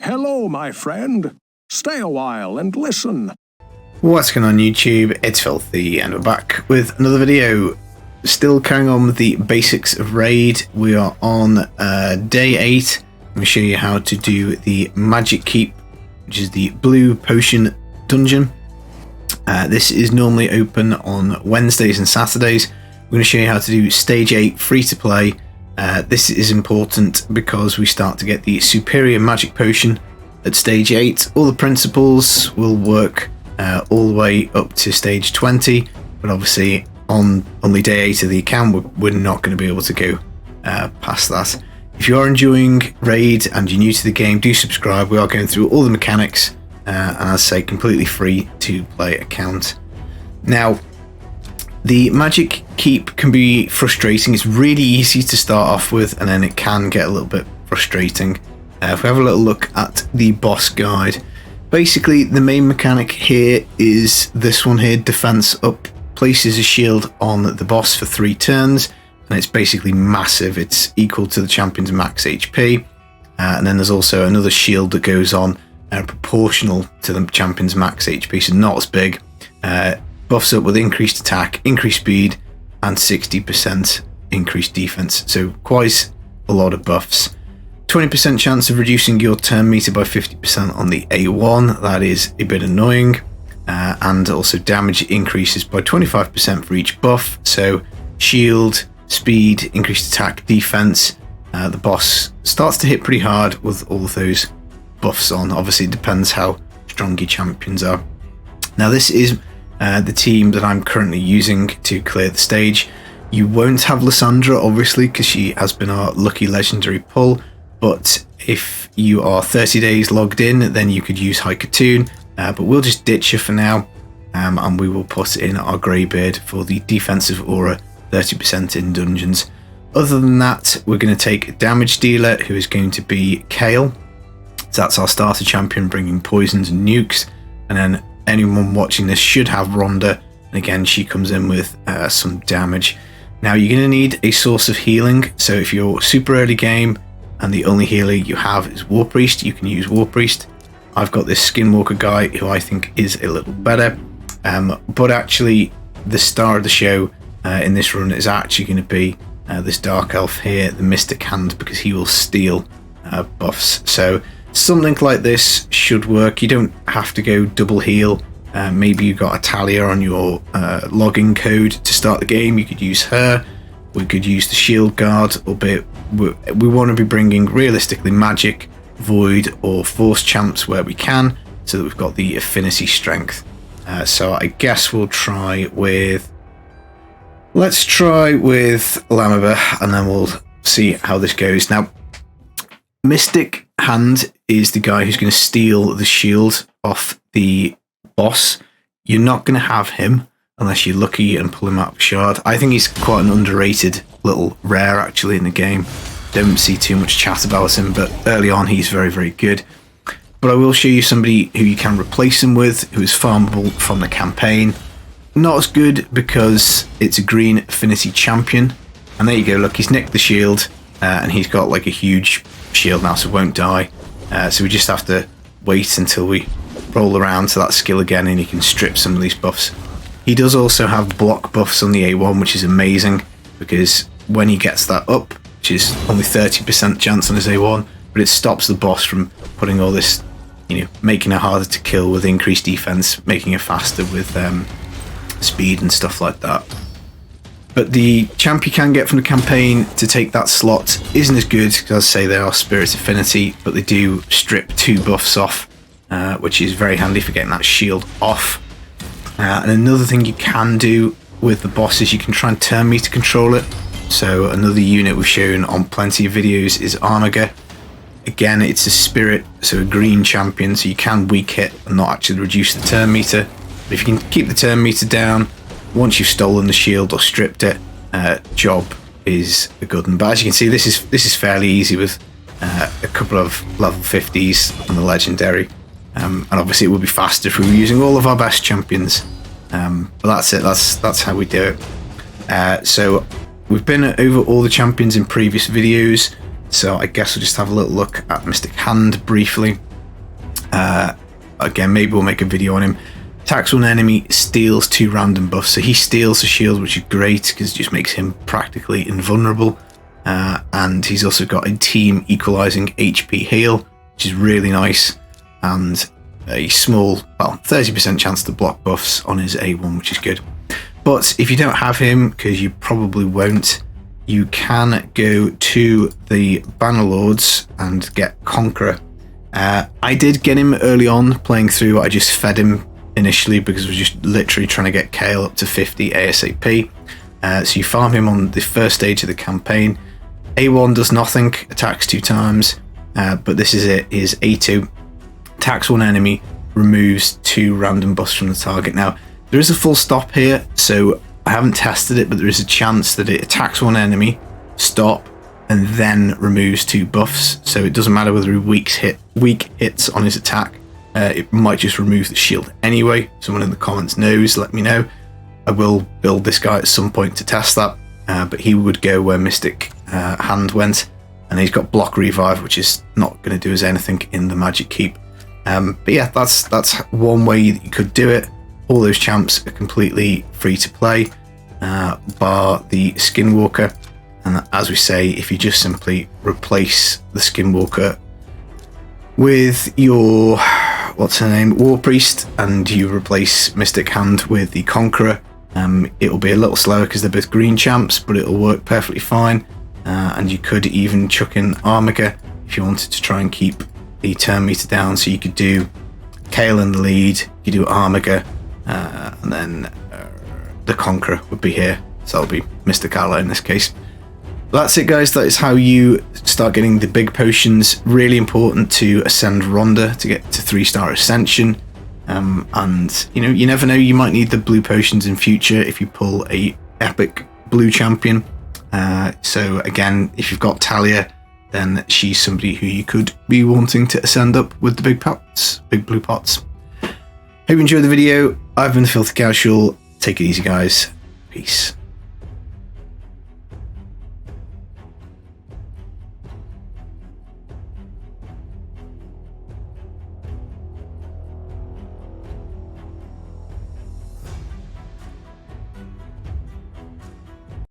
Hello, my friend. Stay a while and listen. What's going on YouTube? It's Filthy and we're back with another video. Still carrying on with the basics of Raid. We are on day 8. I'm going to show you how to do the Magic Keep, which is the blue potion dungeon. This is normally open on Wednesdays and Saturdays. I'm going to show you how to do stage 8 free to play. This is important because we start to get the superior magic potion at stage 8. All the principles will work all the way up to stage 20, but obviously on only day 8 of the account we're not going to be able to go past that. If you are enjoying Raid and you're new to the game, do subscribe. We are going through all the mechanics and as I say, completely free to play account. Now, the Magic Keep can be frustrating. It's really easy to start off with, and then it can get a little bit frustrating. If we have a little look at the boss guide, basically the main mechanic here is this one here, defense up. Places a shield on the boss for 3 turns, and it's basically massive. It's equal to the champion's max HP, and then there's also another shield that goes on proportional to the champion's max HP, so not as big. Buffs up with increased attack, increased speed, and 60% increased defense. So quite a lot of buffs. 20% chance of reducing your turn meter by 50% on the A1. That is a bit annoying. And also damage increases by 25% for each buff. So shield, speed, increased attack, defense. The boss starts to hit pretty hard with all of those buffs on. Obviously, it depends how strong your champions are. Now, this is the team that I'm currently using to clear the stage. You won't have Lysandra, obviously, because she has been our lucky legendary pull. But if you are 30 days logged in, then you could use Haikatoon. But we'll just ditch her for now, and we will put in our Greybeard for the defensive aura, 30% in dungeons. Other than that, we're going to take a damage dealer, who is going to be Kale. So that's our starter champion, bringing poisons and nukes. And then anyone watching this should have Rhonda, and again she comes in with some damage. Now you're going to need a source of healing, so if you're super early game and the only healer you have is War Priest, you can use War Priest. I've got this Skinwalker guy who I think is a little better, but actually the star of the show in this run is actually going to be this Dark Elf here, the Mystic Hand, because he will steal buffs. So something like this should work. You don't have to go double heal. Maybe you got a Talia on your login code to start the game. You could use her. We could use the Shield Guard, albeit we want to be bringing realistically Magic, Void, or Force champs where we can, so that we've got the affinity strength. So I guess we'll try with... Let's try with Lamaba, and then we'll see how this goes. Now, Mystic Hand is the guy who's going to steal the shield off the boss. You're not going to have him unless you're lucky and pull him out of a shard. I think he's quite an underrated little rare actually in the game. Don't see too much chat about him, but early on he's very, very good. But I will show you somebody who you can replace him with, who is farmable from the campaign. Not as good because it's a green affinity champion. And there you go, look, he's nicked the shield, and he's got like a huge shield now, so won't die. So we just have to wait until we roll around to that skill again and he can strip some of these buffs. He does also have block buffs on the A1, which is amazing, because when he gets that up, which is only 30% chance on his A1, but it stops the boss from putting all this, making it harder to kill with increased defense, making it faster with speed and stuff like that. But the champ you can get from the campaign to take that slot isn't as good, because as I say, they are Spirit Affinity, but they do strip 2 buffs off, which is very handy for getting that shield off. And another thing you can do with the boss is you can try and turn meter control it. So another unit we've shown on plenty of videos is Armiger. Again, it's a spirit, so a green champion, so you can weak hit and not actually reduce the turn meter. But if you can keep the turn meter down, once you've stolen the shield or stripped it, job is a good one. But as you can see, this is fairly easy with a couple of level 50s on the legendary. And obviously it would be faster if we were using all of our best champions. But that's it, that's how we do it. So we've been over all the champions in previous videos, so I guess we'll just have a little look at Mystic Hand briefly. Again, maybe we'll make a video on him. Attacks one enemy, steals 2 random buffs. So he steals the shield, which is great because it just makes him practically invulnerable. And he's also got a team equalizing HP heal, which is really nice. And a small, well, 30% chance to block buffs on his A1, which is good. But if you don't have him, because you probably won't, you can go to the Bannerlords and get Conqueror. I did get him early on playing through. I just fed him initially because I was just literally trying to get Kale up to 50 ASAP. So you farm him on the first stage of the campaign. A1 does nothing, attacks 2 times, but this is it. Is A2 attacks one enemy, removes 2 random buffs from the target. Now there is a full stop here, so I haven't tested it, but there is a chance that it attacks one enemy, stop, and then removes 2 buffs. So it doesn't matter whether he weak hits on his attack. It might just remove the shield anyway. Someone in the comments knows, let me know. I will build this guy at some point to test that, but he would go where Mystic Hand went, and he's got block revive, which is not going to do us anything in the Magic Keep. But yeah, that's one way that you could do it. All those champs are completely free to play, bar the Skinwalker. And as we say, if you just simply replace the Skinwalker with your, what's her name, War Priest, and you replace Mystic Hand with the Conqueror, it'll be a little slower because they're both green champs, but it'll work perfectly fine. And you could even chuck in Armiger if you wanted to try and keep the turn meter down. So you could do Kale in the lead, you do Armiger, and then the Conqueror would be here. So that'll be Mr. Carlo in this case. That's it, guys. That is how you start getting the big potions. Really important to ascend Rhonda to get to 3-star ascension. And you know, you never know, you might need the blue potions in future if you pull a epic blue champion. So again, if you've got Talia, then she's somebody who you could be wanting to ascend up with the big pots, big blue pots. Hope you enjoyed the video. I've been the Filthy Casual. Take it easy, guys. Peace.